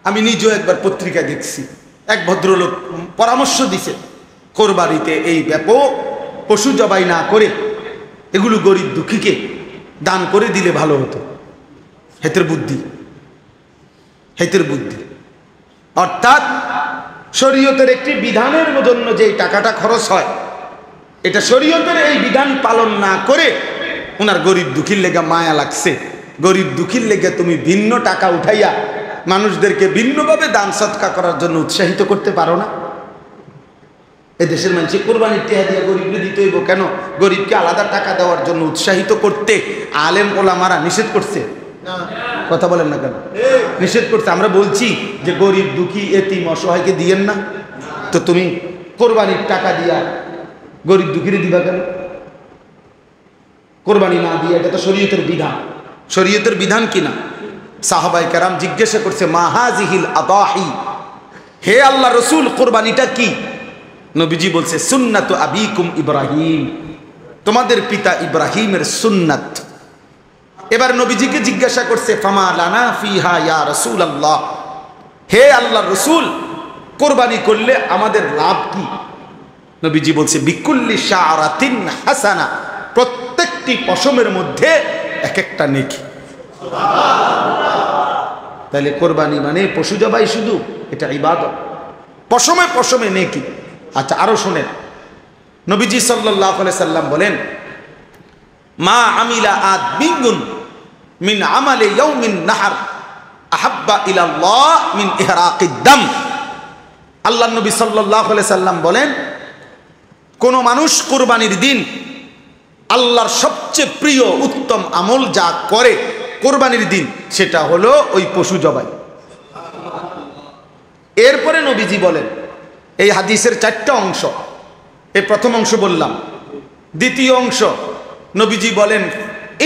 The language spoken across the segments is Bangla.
আমি নিজেও একবার পত্রিকা দেখছি, এক ভদ্রলোক পরামর্শ দিছে কোরবানিতে এই ব্যাপক পশু জবাই না করে এগুলো গরিব দুঃখীকে দান করে দিলে ভালো হতো। হেতের বুদ্ধি, হেতের বুদ্ধি। অর্থাৎ শরীয়তের একটি বিধানের জন্য যে টাকাটা খরচ হয়, এটা শরীয়তের এই বিধান পালন না করে ওনার গরিব দুঃখীর লেগে মায়া লাগছে, গরিব দুঃখীর লেগে তুমি ভিন্ন টাকা উঠাইয়া মানুষদেরকে ভিন্নভাবে দান সৎকা করার জন্য উৎসাহিত করতে পারো না? এই দেশের মানুষ কোরবানির টিয়া দিয়ে গরিবকে দিতে হইব কেন? গরিবকে আলাদা টাকা দেওয়ার জন্য উৎসাহিত করতে আলেম ওলামারা নিষেধ করছে। কথা বলেন না কেন? নিষেধ করছে। আমরা বলছি যে গরিব দুঃখী এতিম অসহায়কে দিয়েন না, তো তুমি কোরবানির টাকা দিয়া গরিব দুঃখীরে দিবা কেন? কোরবানি না দিয়ে, এটা তো শরীয়তের বিধান। শরীয়তের বিধান কিনা? সাহাবায়ে কেরাম জিজ্ঞাসা করছে মা হাযিহিল আদাহি, হে আল্লাহ রসুল কোরবানিটা কি? নবীজি বলছে সুন্নাতু আবিকুম ইব্রাহিম, তোমাদের পিতা ইব্রাহিমের সুন্নাত। এবার নবীজিকে জিজ্ঞাসা করছে ফামা লানা ফিহা ইয়া রাসূলুল্লাহ, হে আল্লাহ রসুল কোরবানি করলে আমাদের লাভ কি? নবীজি বলছে বিকুল্লি শাআরাতিন হাসানা, প্রত্যেকটি পশমের মধ্যে এক একটা নেকি। তাহলে কোরবানি মানে পশু জবাই শুধু? এটা ইবাদত, পশমে পশমে নেকি। আচ্ছা আরো শোনেন, নবীজি সাল্লাল্লাহু আলাইহি সাল্লাম বলেন মা আমিলা আদমিন মিন আমালি ইয়াউমিন নাহর আহাব্বা ইলাল্লাহ মিন ইহরাকিদ দাম। আল্লাহ নবী সাল্লাল্লাহু আলাইহি সাল্লাম বলেন কোন মানুষ কোরবানির দিন আল্লাহর সবচেয়ে প্রিয় উত্তম আমল যা করে কোরবানির দিন, সেটা হলো ওই পশু জবাই। এরপরে নবীজি বলেন, এই হাদিসের 4টা অংশ, এই প্রথম অংশ বললাম। দ্বিতীয় অংশ নবীজি বলেন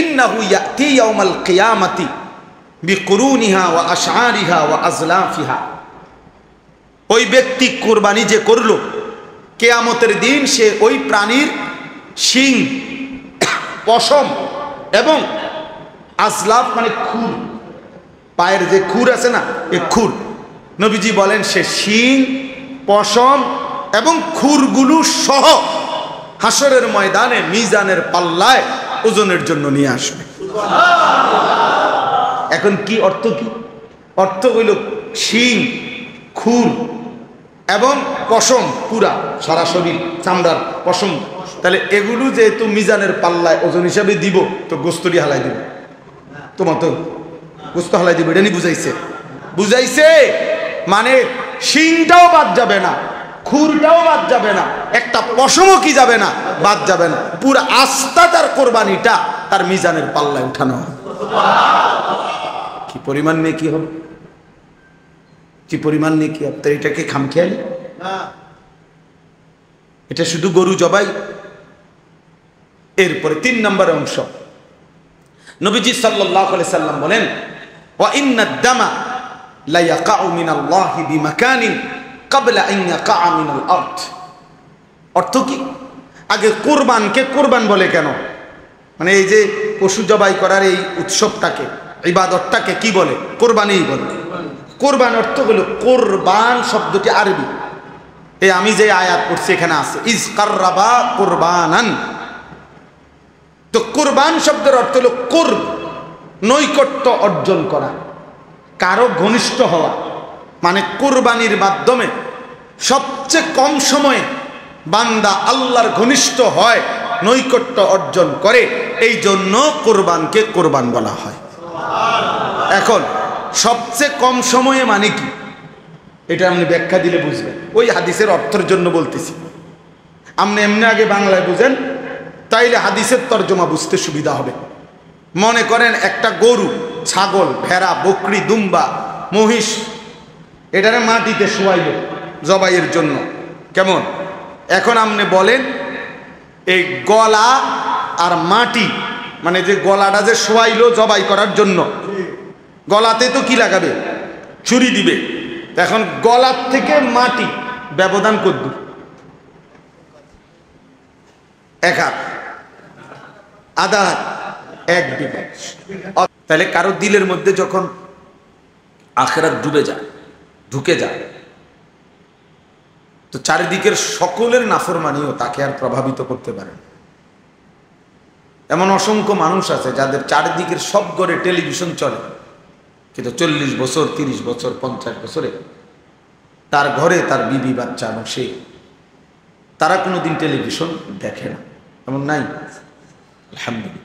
ইন্নাহু ইয়াতি ইয়াউমাল কিয়ামাতি বিকুরুনিহা ওয়া আশআরিহা ওয়া আজলাফিহা, ওই ব্যক্তি কোরবানি যে করলো কিয়ামতের দিন সে ওই প্রাণীর শিং, পশম এবং আজলাফ মানে খুর, পায়ের যে খুর আছে না, এই খুর, নবীজি বলেন সে শিং, পশম এবং খুরগুলো সহ হাসরের ময়দানে মিজানের পাল্লায় ওজনের জন্য নিয়ে আসবে। এখন কি অর্থ? কি অর্থ হইল শিং, খুর এবং পশম, পুরা সারা শরীর চামড়ার পশম। তাহলে এগুলো যেহেতু মিজানের পাল্লায় ওজন হিসাবে দিব, তো গোস্তটি হালাই দিব, তোমার তো গোস্ত হালাই দিব, এটা নি বুঝাইছে? বুঝাইছে মানে শিংটাও বাদ যাবে না, খুরটাও বাদ যাবে না, একটা পশমও কি যাবে না, বাদ যাবে না, পুরো আস্থা তার কোরবানিটা তার মিজানের পাল্লায় উঠানো হবে। কি পরিমাণ নেকি হবে, কি পরিমাণ নেকি হবে! তো এটাকে খামখেয়ালি? এটা শুধু গরু জবাই। এরপরে 3 নম্বর অংশ, নবীজি সাল্লাল্লাহু আলাইহি সাল্লাম বলেন ওয়া ইন্নাদ দামা লা ইয়াকাউ মিনাল্লাহি বিমাকানিন ক্বাবলা আন ইয়াকা মিনাল আরদ। অর্থ কি? আগে কুরবানকে কুরবান বলে কেন? মানে এই যে পশু জবাই করার এই উৎসবটাকে, ইবাদতটাকে কি বলে? কোরবানি বলে। কোরবান অর্থ হলো, কোরবান শব্দটি আরবি, এই আমি যে আয়াত পড়ছি এখানে আছে ইজ কাররাবা কুরবানান। তো কুরবান শব্দের অর্থ হলো কুরব, নৈকট্য অর্জন করা, কারো ঘনিষ্ঠ হওয়া। মানে কুরবানির মাধ্যমে সবচেয়ে কম সময়ে বান্দা আল্লাহর ঘনিষ্ঠ হয়, নৈকট্য অর্জন করে, এই জন্য কোরবানকে কোরবান বলা হয়। এখন সবচেয়ে কম সময়ে মানে কি, এটা আপনি ব্যাখ্যা দিলে বুঝবেন। ওই হাদিসের অর্থের জন্য বলতেছি, আপনি এমনি আগে বাংলায় বুঝেন, তাইলে হাদিসের তর্জমা বুঝতে সুবিধা হবে। মনে করেন একটা গরু, ছাগল, ভেড়া, বকরি, দুম্বা, মহিষ, এটারে মাটিতে শোয়াইল জবাইয়ের জন্য, কেমন? এখন আপনি বলেন এই গলা আর মাটি, মানে যে গলাটা যে শোয়াইলো জবাই করার জন্য, গলাতে তো কি লাগাবে? ছুরি দিবে। এখন গলার থেকে মাটি ব্যবধান কদ্দুর? 1 হাত, আধা হাত, 1 বিঘা। তাহলে কারো দিলের মধ্যে যখন আখিরাত ডুবে যায়, ঢুকে যায়। তো চারিদিকের সকলের নাফরমানিও তাকে আর প্রভাবিত করতে পারে না। এমন অসংখ্য মানুষ আছে যাদের চারিদিকের সব ঘরে টেলিভিশন চলে, কিন্তু 40 বছর 30 বছর 50 বছরে তার ঘরে তার বিবি বাচ্চা এবং সে, তারা কোনোদিন টেলিভিশন দেখে না, এমন নাই? আলহামদুলিল্লাহ।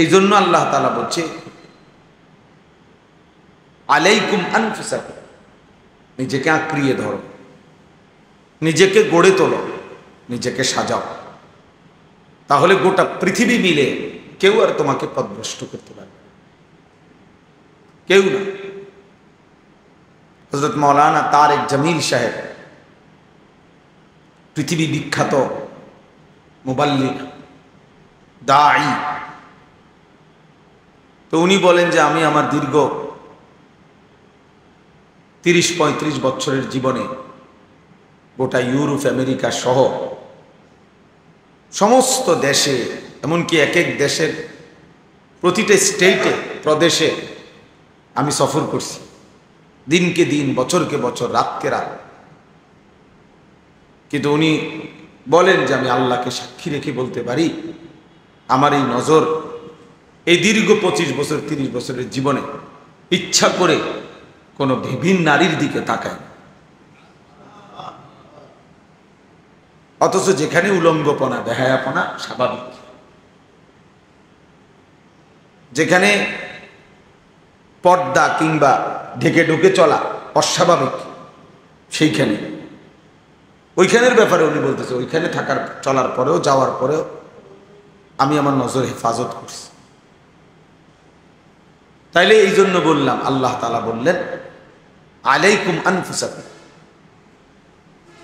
এই জন্য আল্লাহ তাআলা বলছে আলাইকুম আনফুসাকুম, নিজেকে আঁকড়িয়ে ধরো, নিজেকে গড়ে তোলো, নিজেকে সাজাও, তাহলে গোটা পৃথিবী মিলে কেউ আর তোমাকে পথভ্রষ্ট করতে পারবে না, কেউ না। হযরত মাওলানা তারেক জামিল সাহেব, পৃথিবী বিখ্যাত মুবাল্লিগ, দাঈ, তো উনি বলেন যে আমি আমার দীর্ঘ 30-35 বছরের জীবনে গোটা ইউরোপ আমেরিকা সহ সমস্ত দেশে, এমনকি এক এক দেশের প্রতিটা স্টেটে প্রদেশে আমি সফর করছি, দিনকে দিন, বছরকে বছর, রাতকে রাত। কিন্তু উনি বলেন যে আমি আল্লাহকে সাক্ষী রেখে বলতে পারি, আমার এই নজর এই দীর্ঘ 25 বছর 30 বছরের জীবনে ইচ্ছা করে কোনো বিভিন্ন নারীর দিকে তাকায়, অথচ যেখানে উলঙ্গপনা, বেহায়াপনা স্বাভাবিক, যেখানে পর্দা কিংবা ঢেকে ঢুকে চলা অস্বাভাবিক, সেইখানে, ওইখানের ব্যাপারে উনি বলতেছে ওইখানে থাকার, চলার পরেও, যাওয়ার পরেও আমি আমার নজর হেফাজত করছি। তাইলে এই জন্য বললাম, আল্লাহ তাআলা বললেন আলাইকুম আনফুসাকুম,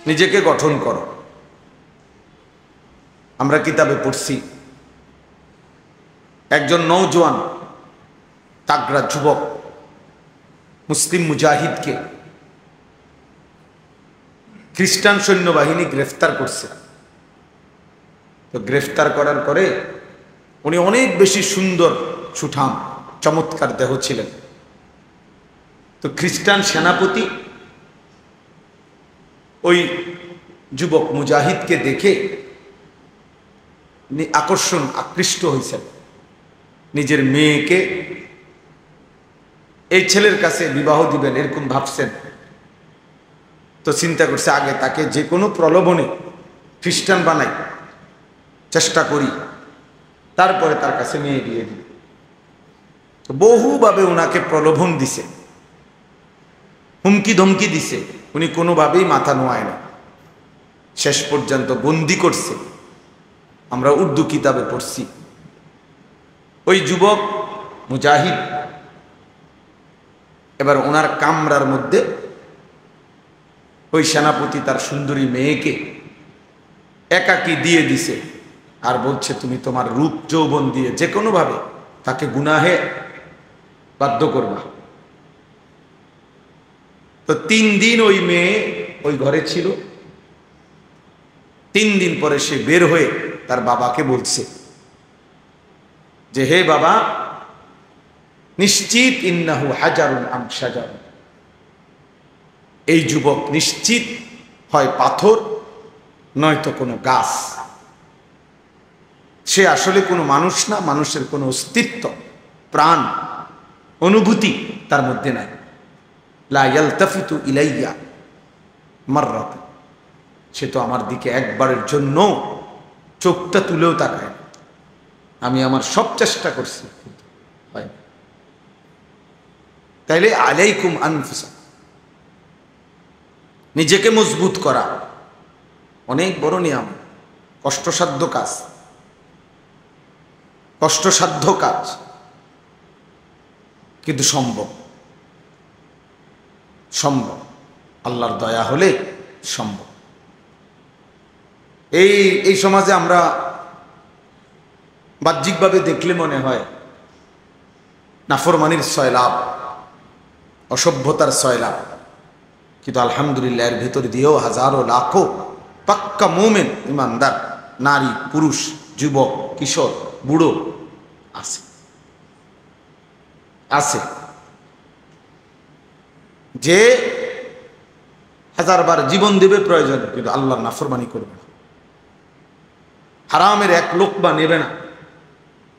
নিজেকে গঠন করো। আমরা কিতাবে পড়ছি একজন নওজোয়ান তাগড়া যুবক মুসলিম মুজাহিদকে খ্রিস্টান সৈন্যবাহিনী গ্রেফতার করছে। তো গ্রেফতার করার পরে উনি অনেক বেশি সুন্দর, সুঠাম, চমৎকার দেহ ছিলেন। তো খ্রিস্টান সেনাপতি ওই যুবক মুজাহিদকে দেখে আকৃষ্ট হয়েছেন, নিজের মেয়েকে এই ছেলের কাছে বিবাহ দিবেন এরকম ভাবছেন। তো চিন্তা করছে আগে তাকে যে কোনো প্রলোভনে খ্রিস্টান বানাই, চেষ্টা করি, তারপরে তার কাছে মেয়ে বিয়ে দিবে। তো বহুভাবে ওনাকে প্রলোভন দিছে, হুমকি ধমকি দিছে, উনি কোনোভাবেই মাথা নোয়ায় না, শেষ পর্যন্ত বন্দি করছে। আমরা উর্দু কিতাবে পড়ছি ওই যুবক মুজাহিদ এবার ওনার কামরার মধ্যে ওই সেনাপতি তার সুন্দরী মেয়েকে একাকী দিয়ে দিছে, আর বলছে তুমি তোমার রূপ যৌবন দিয়ে যে কোনোভাবে তাকে গুনাহে বাধ্য করবা। তো 3 দিন ওই মেয়ে ওই ঘরে ছিল। 3 দিন পরে সে বের হয়ে তার বাবাকে বলছে যে হে বাবা, নিশ্চিত ইন্নাহু হাজারুন আম শাজার, এই যুবক নিশ্চিত হয় পাথর নয়তো কোনো গাছ, সে আসলে কোনো মানুষ না, মানুষের কোনো অস্তিত্ব, প্রাণ, অনুভূতি তার মধ্যে নাই। লা ইয়ালতাফিতু ইলাইয়া মাররাত, সে তো আমার দিকে একবারের জন্য চোখটা তুলেও তাকায় না। আমি আমার সব চেষ্টা করছি, হয় না। তাইলে আলাইকুম আনফুসাকুম, নিজেকে মজবুত করা অনেক বড় নিয়ম, কষ্টসাধ্য কাজ, কষ্টসাধ্য কাজ, কিন্তু সম্ভব, সম্ভব, আল্লাহর দয়া হলে সম্ভব। এই সমাজে আমরা বাহ্যিকভাবে দেখলে মনে হয় নাফরমানির সয়লাভ, অসভ্যতার সয়লাভ, কিন্তু আলহামদুলিল্লাহ এর ভেতর দিয়েও হাজারো লাখো পাক্কা মুমিন ইমানদার নারী, পুরুষ, যুবক, কিশোর, বুড়ো আছে আছে। যে হাজারবার জীবন দেবে প্রয়োজন, কিন্তু আল্লাহর নাফরমানি করবে না, হারামের এক লোকমা নেবে না,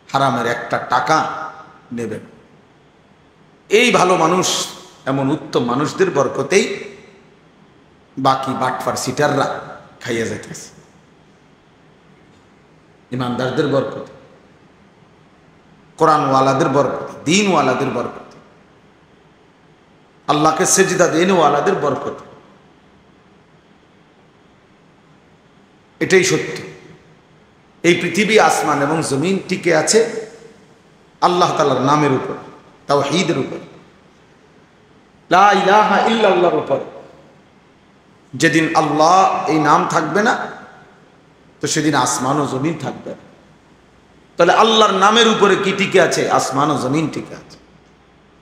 হারামের একটা টাকা নেবে না। এই ভালো মানুষ, এমন উত্তম মানুষদের বরকতেই বাকি বাটফার সিটাররা খাইয়া যাইতেছে। ইমানদারদের বরকতে, কোরআনওয়ালাদের বরকতে, দিনওয়ালাদের বরকতে, আল্লাহকে সেজদা দেনওয়ালাদের বরকতে। এটাই সত্য। এই পৃথিবী, আসমান এবং জমিন টিকে আছে আল্লাহ তাআলার নামের উপর, তাওহীদের উপর, লা ইলাহা ইল্লাল্লাহর উপর। যেদিন আল্লাহ এই নাম থাকবে না, তো সেদিন আসমান ও জমিন থাকবে না। তাহলে আল্লাহর নামের উপরে কি টিকে আছে? আসমান ও জমিন টিকে আছে।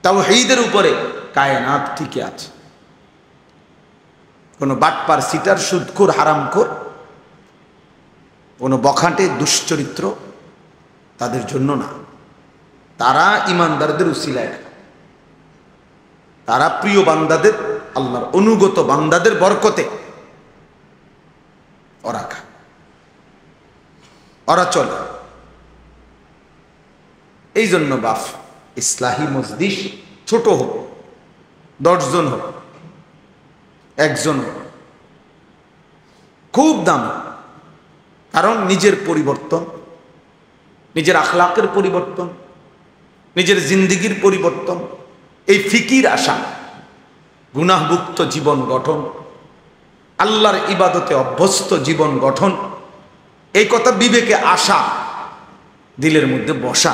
তাওহীদের উপরে কায়নাত টিকে আছে। কোনো বাটপার, সিটার, সুদখোর, হারামখোর, কোনো বখাটে, দুশ্চরিত্র তাদের জন্য না। তারা ইমানদারদের উসিলায়, তারা প্রিয় বান্দাদের, আল্লাহর অনুগত বান্দাদের বরকতে ওরা খায়, ওরা চলে। এই জন্য বাপ, ইসলাহি মজলিস ছোট হোক, 10 জন হোক, 1 জন হোক, খুব দাম। কারণ নিজের পরিবর্তন, নিজের আখলাকের পরিবর্তন, নিজের জিন্দিগির পরিবর্তন, এই ফিকির আসা, গুনাহমুক্ত জীবন গঠন, আল্লাহর ইবাদতে অভ্যস্ত জীবন গঠন, এই কথা বিবেকে আসা, দিলের মধ্যে বসা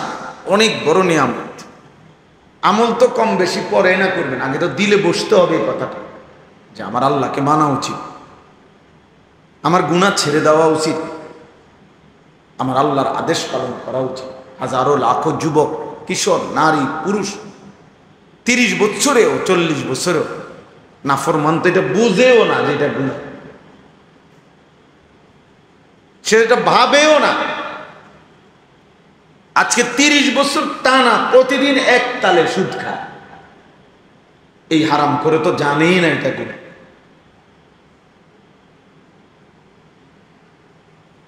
অনেক বড় নিয়ামত। আমল তো কম বেশি পরে না করবেন, আগে তো দিলে বসতে হবে এই কথাটা, যে আমার আল্লাহকে মানা উচিত, আমার গুনাহ ছেড়ে দেওয়া উচিত, আমার আল্লাহর আদেশ পালন করা উচিত। হাজারো লাখো যুবক, কিশোর, নারী, পুরুষ 30 বছরেও 40 বছরেও নাফরমান, তো এটা বুঝেও না যে এটা গুনাহ, সেটা ভাবেও না। আজকে 30 বছর টানা প্রতিদিন এক তালে সুদ খায়, এই হারাম করে তো জানেই না এটা গুনাহ।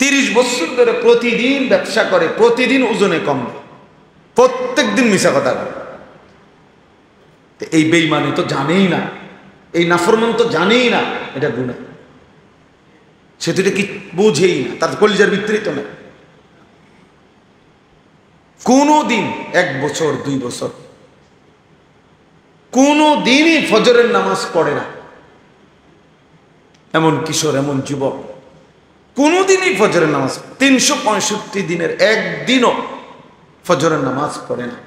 30 বছর ধরে প্রতিদিন ব্যবসা করে, প্রতিদিন ওজনে কম, প্রত্যেক দিন মিশা কথা বলে। এই বেঈমানি তো জানেই না, এই নাফরমান তো জানেই না এটা গুনাহ, সে তো এটা কি বুঝেই না, তার কলিজার ভিতরে তো না। কোনো দিন 1 বছর 2 বছর কোনো দিনই ফজরের নামাজ পড়ে না এমন কিশোর, এমন যুবক কোনোদিনই ফজরের নামাজ, 365 দিনের একদিনও ফজরের নামাজ পড়ে না।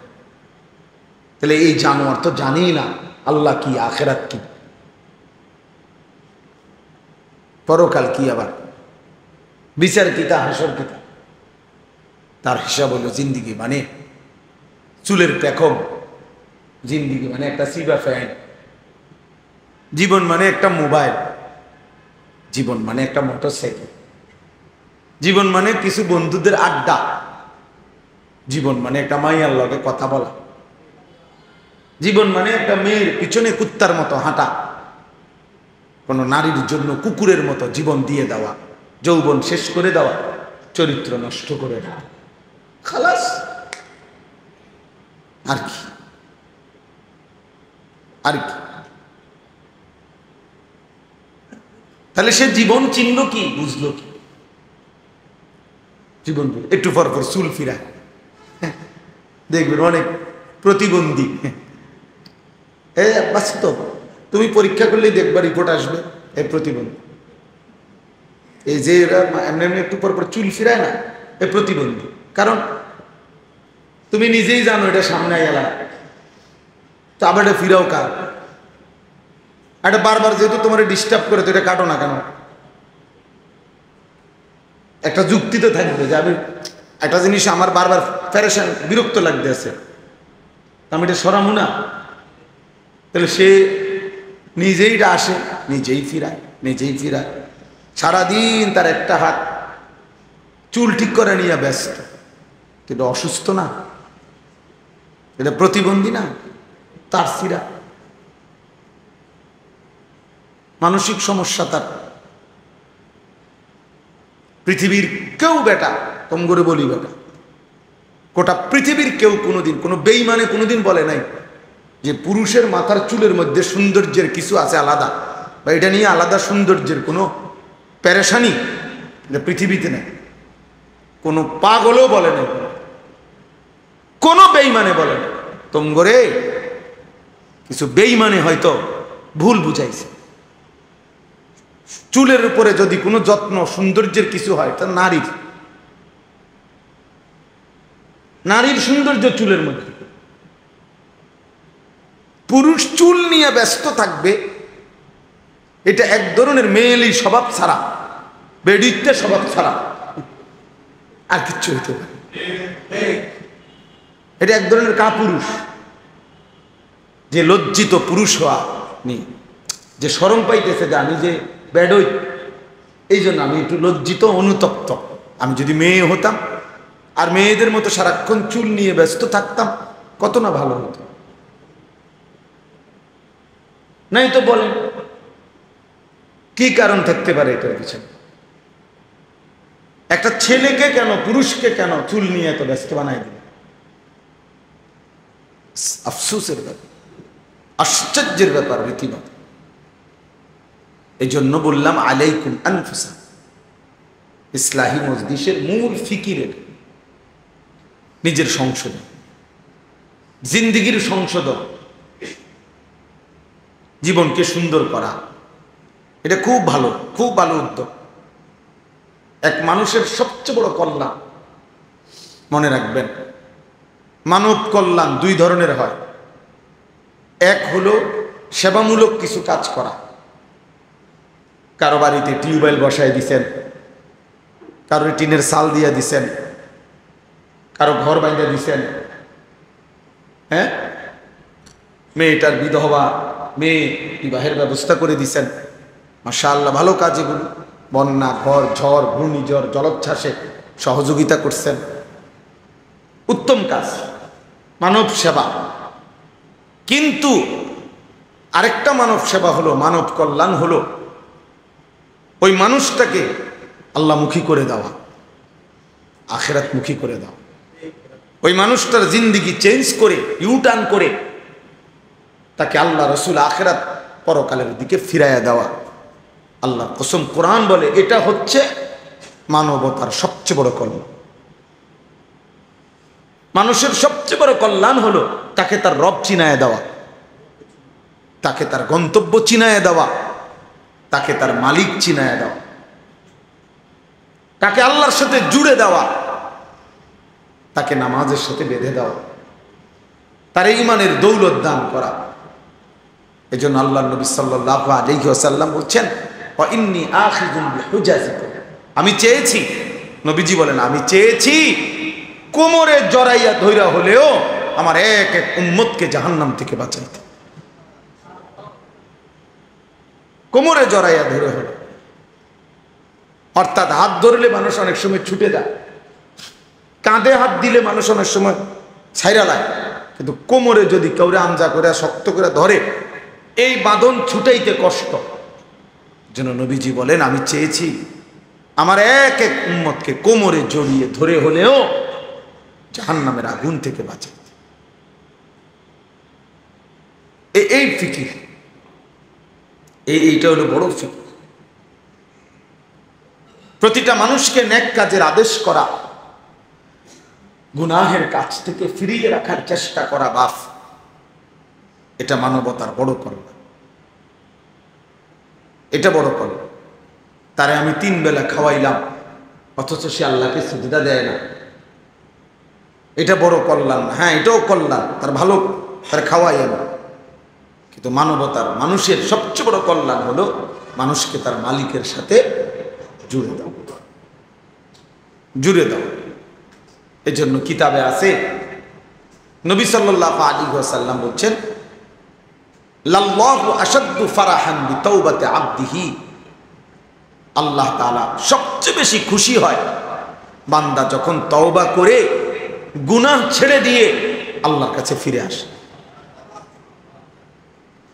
তাহলে এই জানোয়ার তো জানেই না আল্লাহ কি, আখেরাত কি, পরকাল কি, আবার বিচার কি, তা হাসর কি। তার হিসাব হলো জিন্দিগি মানে চুলের পেখম, জিন্দিগি মানে একটা সিবা ফ্যান, জীবন মানে একটা মোবাইল, জীবন মানে একটা মোটরসাইকেল, জীবন মানে কিছু বন্ধুদের আড্ডা, জীবন মানে একটা মাইয়ার লগে কথা বলা, জীবন মানে একটা মেয়ের পিছনে কুত্তার মতো হাঁটা, কোন নারীর জন্য কুকুরের মতো জীবন দিয়ে দেওয়া, যৌবন শেষ করে দেওয়া, চরিত্র নষ্ট করে দেওয়া, খালাস। আর কি, আর কি? তাহলে সে জীবন চিনল কি, বুঝলো কি? জীবন একটু পর পর চুল ফিরা, দেখবেন অনেক প্রতিবন্ধী, বাস্তব, তুমি পরীক্ষা করলেই দেখবা রিপোর্ট আসবে এই প্রতিবন্ধী। এই যে এরা এমনি এমনি একটু পর পর চুল ফিরায় না, এ প্রতিবন্ধী। কারণ তুমি নিজেই জানো এটা সামনে এলা, তো আবার এটা ফিরাও কার? এটা বারবার যেহেতু তোমার ডিস্টার্ব করে, তো এটা কাটো না কেন? একটা যুক্তি তো থাকবে যে আমি একটা জিনিস আমার বারবার ফেরেশান, বিরক্ত লাগতে আছে, আমি এটা সরামু না। তাহলে সে নিজেই আসে, নিজেই ফিরায়, নিজেই ফিরায়, সারাদিন তার একটা হাত চুল ঠিক করে নিয়ে ব্যস্ত। এটা অসুস্থ না? এটা প্রতিবন্ধী না? তার সিরা মানসিক সমস্যা তার। পৃথিবীর কেউ বেটা, কম করে বলি বেটা, গোটা পৃথিবীর কেউ কোনোদিন, কোনো বেঈমানে কোনোদিন বলে নাই যে পুরুষের মাথার চুলের মধ্যে সৌন্দর্যের কিছু আছে আলাদা, বা এটা নিয়ে আলাদা সৌন্দর্যের কোনো পেরেশানি পৃথিবীতে নেই। কোনো পাগলও বলে নাই, কোনো বেঈমানে বলে না। তোমগরে কিছু বেঈমানে হয়তো ভুল বুঝাইছে। চুলের উপরে যদি কোনো যত্ন সৌন্দর্যের কিছু হয়, তা নারীর সৌন্দর্য চুলের মধ্যে। পুরুষ চুল নিয়ে ব্যস্ত থাকবে, এটা এক ধরনের মেয়েলি স্বভাব ছাড়া, বেডিতে স্বভাব ছাড়া আর কিচ্ছু হইতে পারে। এটা এক ধরনের কাপুরুষ, যে লজ্জিত পুরুষ হওয়া নিয়ে, যে শরম পাইতেছে যে আমি যে বেডই, এই জন্য আমি একটু লজ্জিত, অনুতপ্ত। আমি যদি মেয়ে হতাম আর মেয়েদের মতো সারাক্ষণ চুল নিয়ে ব্যস্ত থাকতাম, কত না ভালো হতো। নাই তো বলেন কি কারণ থাকতে পারে এটার পিছনে? একটা ছেলেকে কেন, পুরুষকে কেন চুল নিয়ে এত ব্যস্ত বানাই দিল? আফসোসের ব্যাপার, আশ্চর্যের ব্যাপার রীতিমত। এই জন্য বললাম আলাইকুম আনফুসা। ইসলাহি মজলিসের মূল ফিকিরের নিজের সংশোধন, জিন্দিগির সংশোধন, জীবনকে সুন্দর করা, এটা খুব ভালো, খুব ভালো উদ্যোগ। এক মানুষের সবচেয়ে বড় কল্যাণ, মনে রাখবেন, মানব কল্যাণ দুই ধরনের হয়। এক হলো সেবামূলক কিছু কাজ করা। কারো বাড়িতে টিউবওয়েল বসায় দিছেন, কারো টিনের চাল দিয়ে দিছেন, কারো ঘর বাইন্ধে দিছেন, হ্যাঁ, মেয়েটার বিধবা, মেয়ে বিবাহের ব্যবস্থা করে দিছেন। মাশাআল্লাহ, ভালো কাজ এগুলো। বন্যা, ঝড়, ঘূর্ণিঝড়, জলোচ্ছ্বাসে সহযোগিতা করছেন, উত্তম কাজ, মানব সেবা। কিন্তু আরেকটা মানব সেবা হলো, মানব কল্যাণ হলো ওই মানুষটাকে আল্লাহমুখী করে দেওয়া, আখিরাতমুখী করে দেওয়া। ওই মানুষটার জিন্দিগি চেঞ্জ করে, ইউটার্ন করে তাকে আল্লাহ রসুল আখিরাত পরকালের দিকে ফিরাইয়া দেওয়া। আল্লাহ কসম, কোরআন বলে এটা হচ্ছে মানবতার সবচেয়ে বড় কল্যাণ। মানুষের সবচেয়ে বড় কল্যাণ হলো তাকে তার রব চিনায় দেওয়া, তাকে তার গন্তব্য চিনায় দেওয়া, তাকে তার মালিক চিনায় দেওয়া, তাকে আল্লাহর সাথে জুড়ে দেওয়া, তাকে নামাজের সাথে বেঁধে দেওয়া, তার ঈমানের দৌলত দান করা। এজন্য আল্লাহ নবী সাল্লাল্লাহু আলাইহি ওয়াসাল্লাম বলছেন, ওয়া ইন্নী আখিযুন বিহুজাজিকুম, আমি চেয়েছি, নবীজি বলেন, আমি চেয়েছি কোমরে জড়াইয়া ধইরা হলেও আমার এক এক উম্মতকে জাহান্নাম থেকে বাঁচাইতে। কোমরে জড়াইয়া ধরে হলো, অর্থাৎ হাত ধরলে মানুষ অনেক সময় ছুটে যায়, কাঁধে হাত দিলে মানুষ অনেক সময় ছাইরা লাগে, কিন্তু কোমরে যদি কাউরে আমজা করে শক্ত করে ধরে, এই বাঁধন ছুটাইতে কষ্ট। যেন নবীজি বলেন, আমি চেয়েছি আমার এক এক উম্মতকে কোমরে জড়িয়ে ধরে হলেও জাহান্নামের আগুন থেকে বাঁচাইতে। এই ফিকির, এইটা হলো বড় ফিকির। প্রতিটা মানুষকে নেক কাজের আদেশ করা, গুনাহের কাজ থেকে ফিরিয়ে রাখার চেষ্টা করা, বাপ, এটা মানবতার বড় কল্যাণ। এটা বড় কল্যাণ। তারে আমি 3 বেলা খাওয়াইলাম, অথচ সে আল্লাহকে সিজদা দেয় না, এটা বড় কল্যাণ না? হ্যাঁ, এটাও কল্যাণ, তার ভালো, তার খাওয়াই আমি। কিন্তু মানবতার, মানুষের সবচেয়ে বড় কল্যাণ হলো মানুষকে তার মালিকের সাথে জুড়ে দাও, জুড়ে দাও। এজন্য কিতাবে আছে, নবী সাল্লাল্লাহু আলাইহি ওয়াসাল্লাম বলছেন, লাল্লাহু আশাদ্দু ফারাহান বিতাওবাতি আবদিহি, আল্লাহ তাআলা সবচেয়ে বেশি খুশি হয় বান্দা যখন তওবা করে গুনাহ ছেড়ে দিয়ে আল্লাহর কাছে ফিরে আসে।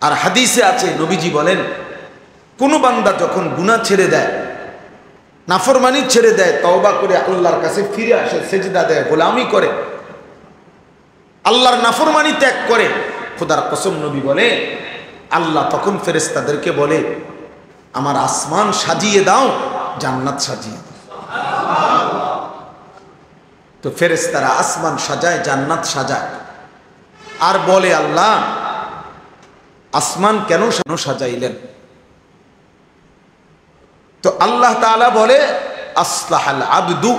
আর হাদিসে আছে, নবীজি বলেন, কোনো বান্দা যখন গুনাহ ছেড়ে দেয়, নাফরমানি ছেড়ে দেয়, তওবা করে আল্লাহর কাছে ফিরে আসে, সেজদা দেয়, গোলামি করে, আল্লাহর নাফরমানি ত্যাগ করে, খোদার কসম নবী বলে আল্লাহ তখন ফেরেশতাদেরকে বলে আমার আসমান সাজিয়ে দাও, জান্নাত সাজিয়ে দাও। তো ফেরেশতারা আসমান সাজায়, জান্নাত সাজায়, আর বলে আল্লাহ আসমান কেন সাজাইলেন? তো আল্লাহ তাআলা বলে আসলাহাল আবদু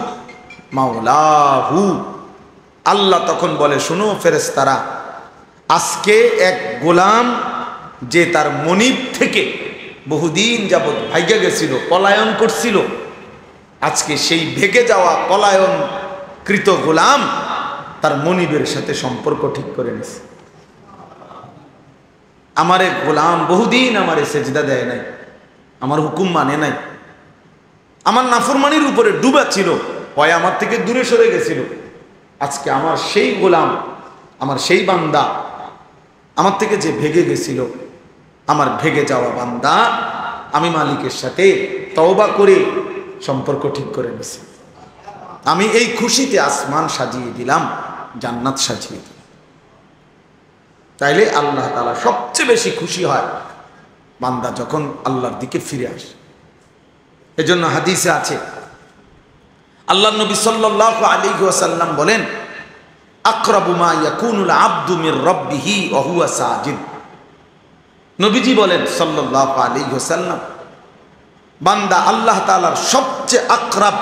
মাওলাহু। আল্লাহ তখন বলে শুনো ফেরেশতারা, আজকে এক গোলাম যে তার মনিব থেকে বহুদিন যাবৎ ভাইগা গেছিল, পলায়ন করছিল, আজকে সেই ভেগে যাওয়া পলায়ন কৃত গোলাম তার মনিবের সাথে সম্পর্ক ঠিক করে নিছে। আমারে গোলাম বহুদিন আমারে সেজদা দেয় নাই, আমার হুকুম মানে নাই, আমার নাফরমানির উপরে ডুবা ছিল, হয় আমার থেকে দূরে সরে গেছিল, আজকে আমার সেই গোলাম, আমার সেই বান্দা, আমার থেকে যে ভেগে গেছিল, আমার ভেগে যাওয়া বান্দা আমি মালিকের সাথে তওবা করে সম্পর্ক ঠিক করে নিছি। আমি এই খুশিতে আসমান সাজিয়ে দিলাম, জান্নাত সাজিয়ে দিলাম। তাইলে আল্লাহ তাআলা সবচেয়ে বেশি খুশি হয় বান্দা যখন আল্লাহর দিকে ফিরে আসে। এজন্য হাদিসে আছে, আল্লাহ নবী সাল্লাল্লাহু আলাইহি ওয়াসাল্লাম বলেন আকরাবু মা ইয়াকুনুল আবদু মির রাব্বিহি ওয়া হুয়া সাজিদ। নবীজি বলেন সাল্লাল্লাহু আলাইহি ওয়াসাল্লাম, বান্দা আল্লাহ তাআলার সবচেয়ে আকরাব,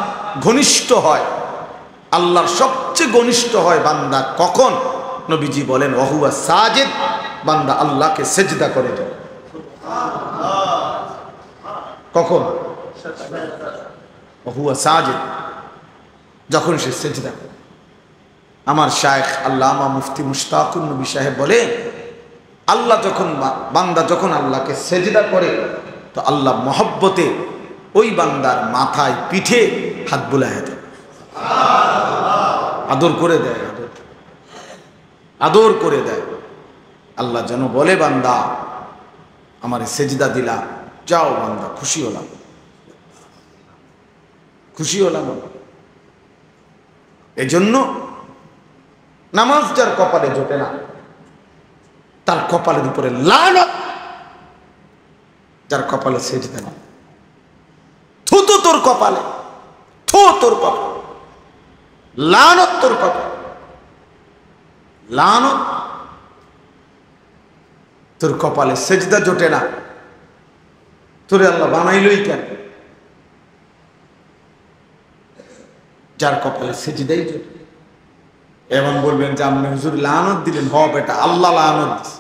ঘনিষ্ঠ হয়, আল্লাহর সবচেয়ে ঘনিষ্ঠ হয় বান্দা কখন? নবীজি বলেন ওয়া হুয়া সাজিদ, বান্দা আল্লাহকে সেজদা করে দেয়। কখন? ওয়া হুয়া সাজিদ, যখন সে সেজদা করে। আমার শায়েখ আল্লামা মুফতি মুশতাকুন নবী সাহেব বলে আল্লাহ যখন বান্দা যখন আল্লাহকে সেজদা করে, তো আল্লাহ মহব্বতে ওই বান্দার মাথায় পিঠে হাত বুলায় দেয়, আদর করে দেয়, আদর করে দেয়। আল্লাহ যেন বলে বান্দা আমারে সেজদা দিলা, যাও বান্দা, খুশি হলাম, খুশি হলাম। এজন্য নামাজ যার কপালে জোটে না, তার কপালের উপরে লানত। যার কপালে সেজদা না, থুতু তোর কপালে, থু তোর কপালে, লানত তোর কপালে, লানত তোর কপালে। সেজদা জোটে না, তোরে আল্লাহ বানাইলই কেন? যার কপালে সেজদাই জোটে। এমন বলবেন যে আপনি হুজুর লানত দিলেন, হ বেটা আল্লাহ লানত দিছে।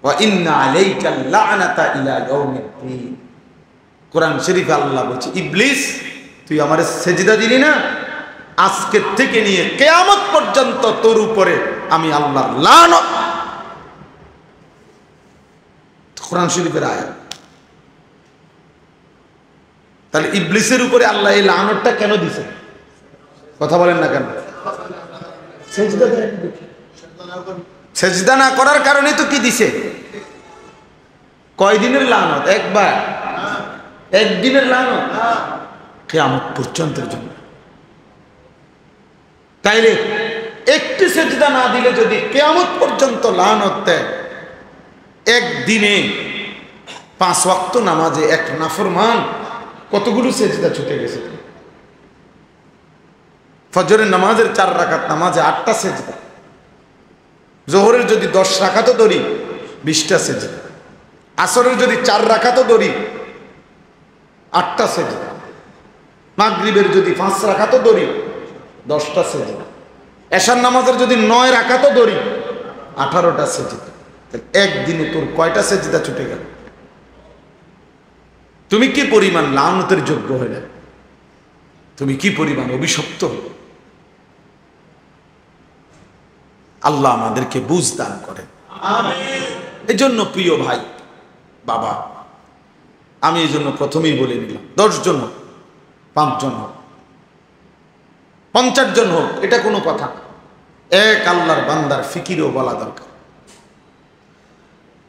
ওয়া ইন্না আলাইকা লানাতা ইলা ইয়াউমিদ্দিন। কোরআন শরীফে আল্লাহ বলছে ইবলিস তুই আমারে সেজদা দিলি না, আজকে থেকে নিয়ে কিয়ামত পর্যন্ত তোর উপরে আমি আল্লাহর লানত। কোরআন শরীফের আয়াত। তাহলে ইবলিসের উপরে আল্লাহ এই লানতটা কেন দিছে? কথা বলেন না কেন? সেজদা না করার কারণে তো কি দিছে? কয়দিনের লানত? একবার, একদিনের লানত, কিয়ামত পর্যন্তের জন্য। তাইলে একটি সেজদা না দিলে যদি কিয়ামত পর্যন্ত লানত দেয়, একদিনে 5 ওয়াক্ত নামাজে এক নাফরমান কতগুলো সেজদা ছুটে গেছে। ফজরের নামাজের 4 রাকাত নামাজে 8টা সেজদা, জোহরের যদি 10 রাকাতও ধরি 20টা সেজদা, আসরের যদি 4 রাকাতও ধরি 8টা সেজদা, মাগরিবের যদি 5 রাকাতও ধরি 10টা সেজদা, এশার নামাজের যদি 9 রাকাতও ধরি 18টা সেজদা। একদিনে তোর কয়টা সেজদা ছুটে গেল? তুমি কি পরিমাণ লানতের যোগ্য হলে, তুমি কি পরিমাণ অভিশপ্ত হলে। আল্লাহ আমাদেরকে বুঝ দান করেন, আমিন। এজন্য প্রিয় ভাই বাবা, আমি এই জন্য প্রথমেই বলে নিলাম 10 জন হোক, 5 জন হোক, 50 জন হোক, এটা কোনো কথা, এক আল্লাহর বান্দার ফিকিরও বলা দরকার।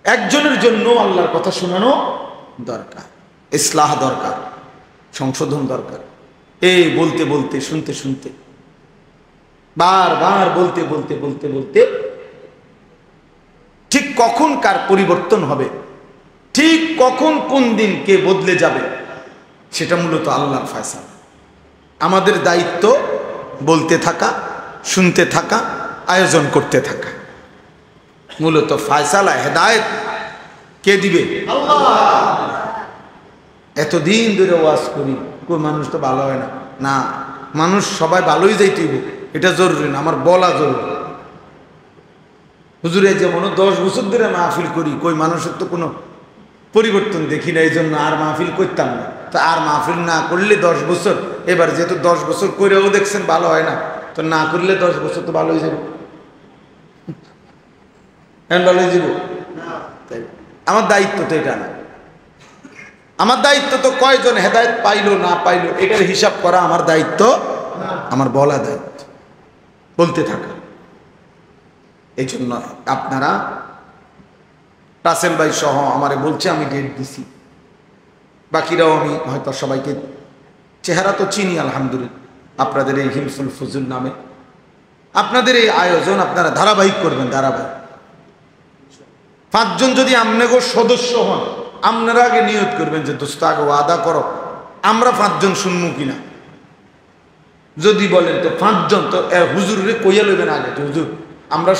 একজনের জন্য আল্লাহর কথা শোনানো দরকার, ইসলাহ দরকার, সংশোধন দরকার। এই বলতে বলতে শুনতে শুনতে বারবার বলতে বলতে বলতে বলতে ঠিক কখন কার পরিবর্তন হবে, ঠিক কখন কোন দিন কে বদলে যাবে, সেটা মূলত আল্লাহর ফয়সালা। আমাদের দায়িত্ব বলতে থাকা, শুনতে থাকা, আয়োজন করতে থাকা। মূলত ফয়সালা হেদায়েত কে দিবে? আল্লাহ। এতদিন ধরে ওয়াজ করি, কোন মানুষ তো ভালো হয় না। না, মানুষ সবাই ভালোই যাইতেইব, এটা জরুরি না, আমার বলা জরুরি। হুজুরে যেমন 10 বছর ধরে মাহফিল করি, কই মানুষের তো কোনো পরিবর্তন দেখি না, এই জন্য আর মাহফিল করতাম না। তো আর মাহফিল না করলে 10 বছর, এবার যেহেতু 10 বছর করেও দেখছেন ভালো হয় না, তো না করলে 10 বছর তো ভালো হয়ে যাবে। ভালো হয়ে যাব? আমার দায়িত্ব তো এটা না। আমার দায়িত্ব তো কয়জন হেদায়েত পাইলো না পাইলো এটার হিসাব করা আমার দায়িত্ব, আমার বলা দায়িত্ব, বলতে থাকা। এই জন্য আপনারা রাসেল ভাই সহ আমারে বলছে, আমি ডেট দিছি, বাকিরাও আমি হয়তো সবাইকে চেহারা তো চিনি আলহামদুলিল্লাহ। আপনাদের এই হিলফুল ফুজুল নামে আপনাদের এই আয়োজন আপনারা ধারাবাহিক করবেন, ধারাবাহিক। 5 জন যদি আপনাকে সদস্য হন, আপনারা আগে নিয়ত করবেন যে দোস্ত আগে ওয়াদা করো আমরা 5 জন শুনবো কিনা। যদি বলেন তো 5 জন, তো হুজুরে কইয়া লইবেন আগে, হুজুর আমরা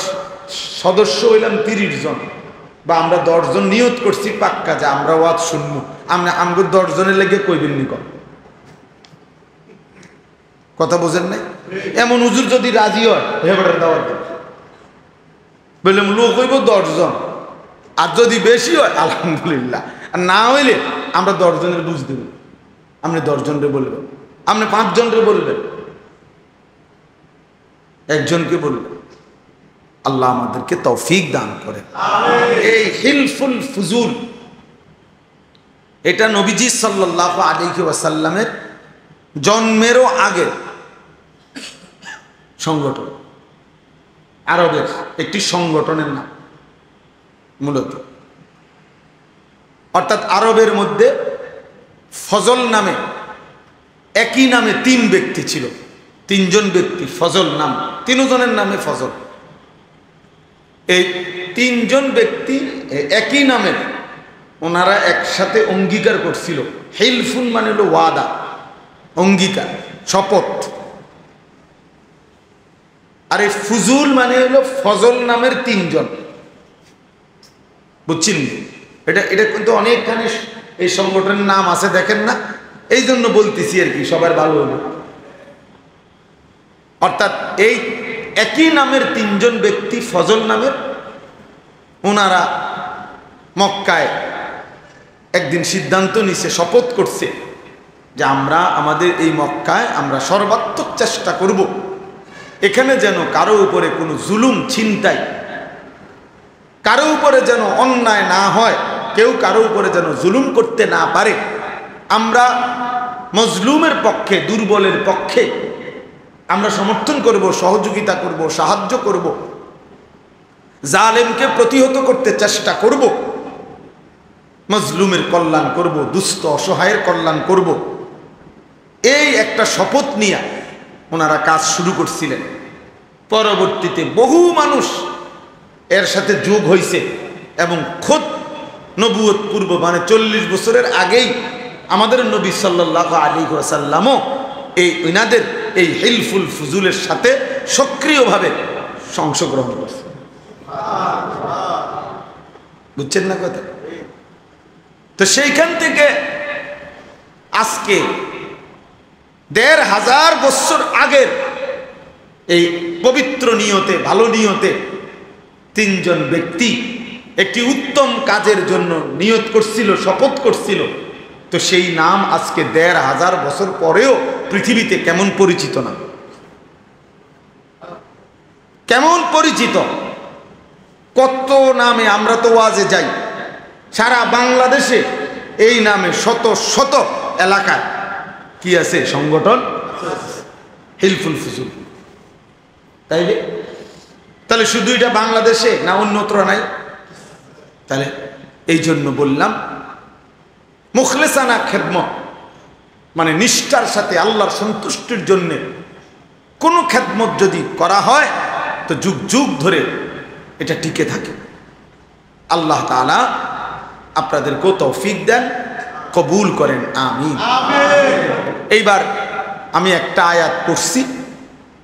সদস্য হইলাম 30 জন, বা আমরা 10 জন নিয়ত করছি পাক্কা যে আমরা ওয়াজ শুনবো, আমাকে 10 জনের লেগে কইবেন নি। কথা বোঝেন নাই? এমন হুজুর যদি রাজি হয় হেবারের দাওয়াত দেবে, বললাম লোক হইব 10 জন, আর যদি বেশি হয় আলহামদুলিল্লাহ, আর না হইলে আমরা 10 জনের বুঝ দেব। আপনি 10 জনরে বলবেন, আপনি 5 জনরে বলবেন, একজনকে বলবেন। আল্লাহ আমাদেরকে তৌফিক দান করে। এই হিলফুল ফুজুল এটা নবীজি সাল্লাল্লাহু আলাইহি ওয়াসাল্লামের জন্মেরও আগে সংগঠন, আরবের একটি সংগঠনের নাম মূলত। অর্থাৎ আরবের মধ্যে ফজল নামে, একই নামে 3 ব্যক্তি ছিল, 3 জন ব্যক্তি ফজল নাম, 3 জনের নামে ফজল। এই 3 জন ব্যক্তি একই নামের, ওনারা একসাথে অঙ্গীকার করছিল। হিলফুন মানে হলো ওয়াদা, অঙ্গীকার, শপথ। আর এই ফুজুল মানে হলো ফজল নামের 3 জন। বুঝছেন? এটা কিন্তু অনেকখানি এই সংগঠনের নাম আছে, দেখেন না, এই জন্য বলতেছি আর কি, সবার ভালো হলো। অর্থাৎ এই একই নামের 3 জন ব্যক্তি ফজল নামের, ওনারা মক্কায় একদিন সিদ্ধান্ত নিছে, শপথ করছে যে আমরা আমাদের এই মক্কায় আমরা সর্বাত্মক চেষ্টা করব এখানে যেন কারো উপরে কোনো জুলুম, ছিনতাই, কারো উপরে যেন অন্যায় না হয়, কেউ কারো উপরে যেন জুলুম করতে না পারে। আমরা মজলুমের পক্ষে, দুর্বলের পক্ষে আমরা সমর্থন করব, সহযোগিতা করব, সাহায্য করব, জালেমকে প্রতিহত করতে চেষ্টা করব, মজলুমের কল্যাণ করব, দুস্থ অসহায়ের কল্যাণ করব। এই একটা শপথ নিয়ে ওনারা কাজ শুরু করছিলেন। পরবর্তীতে বহু মানুষ এর সাথে যোগ হয়েছে এবং খোদ নবুয়ত পূর্ব মানে 40 বছরের আগেই আমাদের নবী সাল্লাল্লাহু আলাইহি ওয়াসাল্লামও এই ওনাদের এই হিলফুল ফুজুলের সাথে সক্রিয়ভাবে অংশগ্রহণ করছে। বুঝছেন না কথা? তো সেইখান থেকে আজকে 1500 বছর আগের এই পবিত্র নিয়তে, ভালো নিয়তে 3 জন ব্যক্তি একটি উত্তম কাজের জন্য নিয়ত করছিল, শপথ করছিল। তো সেই নাম আজকে 1500 বছর পরেও পৃথিবীতে কেমন পরিচিত না? কেমন পরিচিত! কত নামে আমরা তো ওয়াজে যাই, সারা বাংলাদেশে এই নামে শত শত এলাকায় কি আছে সংগঠন, হিলফুল ফুজুল। তাহলে শুধু এটা বাংলাদেশে না অন্যত্র নাই? তাহলে এই জন্য বললাম মুখলেসানা খেদমত, মানে নিষ্ঠার সাথে আল্লাহর সন্তুষ্টির জন্য কোনো খেদমত যদি করা হয় তো যুগ যুগ ধরে এটা টিকে থাকে। আল্লাহ তাআলা আপনাদেরকেও তৌফিক দেন, কবুল করেন, আমিন। এইবার আমি একটা আয়াত পড়ছি,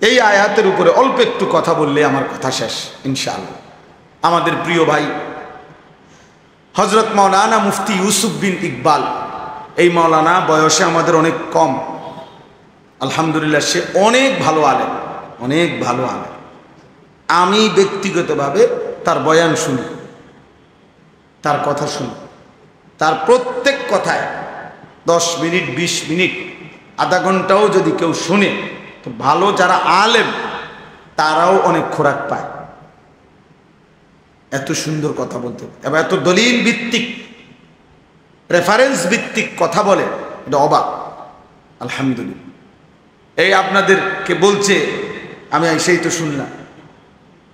এই আয়াতের উপরে অল্প একটু কথা বললে আমার কথা শেষ ইনশাআল্লাহ। আমাদের প্রিয় ভাই হযরত মাওলানা মুফতি ইউসুফ বিন ইকবাল, এই মাওলানা বয়সে আমাদের অনেক কম, আলহামদুলিল্লাহ সে অনেক ভালো আলেম, অনেক ভালো আলেম। আমি ব্যক্তিগতভাবে তার বয়ান শুনি, তার কথা শুনি, তার প্রত্যেক কথায় 10 মিনিট 20 মিনিট আধা ঘন্টাও যদি কেউ শুনে তো ভালো যারা আলেম তারাও অনেক খোরাক পায়। এত সুন্দর কথা বলতে এবং এত দলিল ভিত্তিক রেফারেন্স ভিত্তিক কথা বলে, এটা অবাক, আলহামদুলিল্লাহ। এই আপনাদেরকে বলছে, আমি সেই তো শুনলাম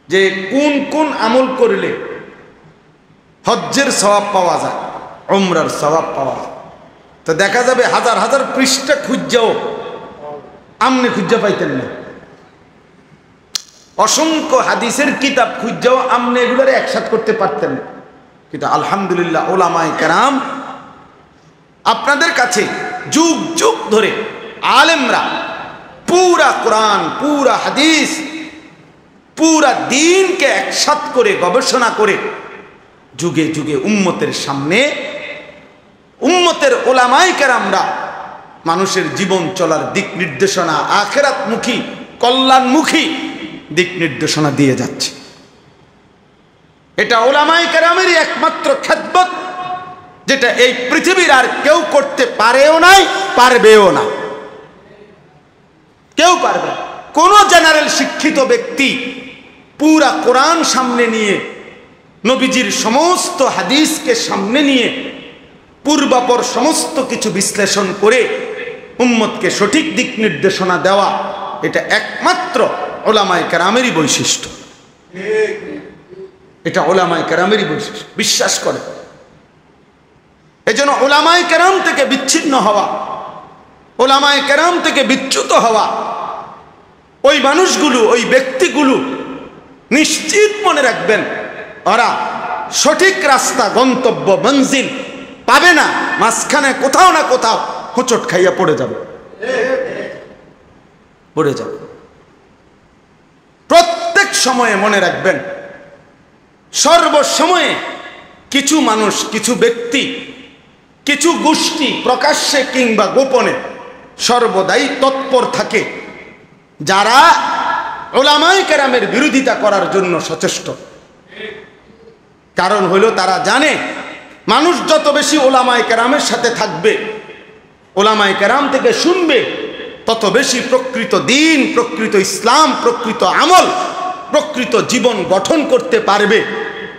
যে কোন কোন আমল করলে হজ্জের সওয়াব পাওয়া যায়, উমরার সওয়াব পাওয়া যায়। তো দেখা যাবে হাজার হাজার পৃষ্ঠা খুঁজাও আমনে খুঁজা পাইতেন না, অসংখ্য হাদিসের কিতাব খুঁজাও আমনে এগুলোর একসাথ করতে পারতেন না। কিন্তু আলহামদুলিল্লাহ ওলামায়ে কেরাম আপনাদের কাছে যুগ যুগ ধরে আলেমরা পুরা কোরআন, পুরা হাদিস, পুরা দ্বীনকে একসাথ করে গবেষণা করে যুগে যুগে উম্মতের সামনে, উম্মতের ওলামায়ে কেরামরা মানুষের জীবন চলার দিক নির্দেশনা, আখিরাতমুখী কল্যাণমুখী দিক নির্দেশনা দিয়ে যাচ্ছে। এটা ওলামায়ে কেরামেরই একমাত্র খেদমত, যেটা এই পৃথিবীর আর কেউ করতে পারেও নাই, পারবেও না, কেউ পারবে না। কোন জেনারেল শিক্ষিত ব্যক্তি পুরা কোরআন সামনে নিয়ে, নবীজির সমস্ত হাদিসকে সামনে নিয়ে পূর্বাপর সমস্ত কিছু বিশ্লেষণ করে উম্মতকে সঠিক দিক নির্দেশনা দেওয়া, এটা একমাত্র ওলামায়ে কেরামেরই বৈশিষ্ট্য। এটা ওলামায়ে কেরামেরই বৈশিষ্ট্য, বিশ্বাস করে। এজন্য ওলামায়ে কেরাম থেকে বিচ্ছিন্ন হওয়া, ওলামায়ে কেরাম থেকে বিচ্যুত হওয়া, ওই মানুষগুলো, ওই ব্যক্তিগুলো নিশ্চিত মনে রাখবেন ওরা সঠিক রাস্তা, গন্তব্য, মঞ্জিল পাবে না, মাঝখানে কোথাও না কোথাও হোঁচট খাইয়া পড়ে যাবে, পড়ে যাবে। প্রত্যেক সময়ে মনে রাখবেন, সর্বসময়ে কিছু মানুষ, কিছু ব্যক্তি, কিছু গোষ্ঠী প্রকাশ্যে কিংবা গোপনে সর্বদাই তৎপর থাকে, যারা ওলামায়ে কেরামের বিরোধিতা করার জন্য সচেষ্ট। কারণ হলো তারা জানে মানুষ যত বেশি ওলামায়ে কেরামের সাথে থাকবে, ওলামায়ে কেরাম থেকে শুনবে, তত বেশি প্রকৃত দ্বীন, প্রকৃত ইসলাম, প্রকৃত আমল, প্রকৃত জীবন গঠন করতে পারবে।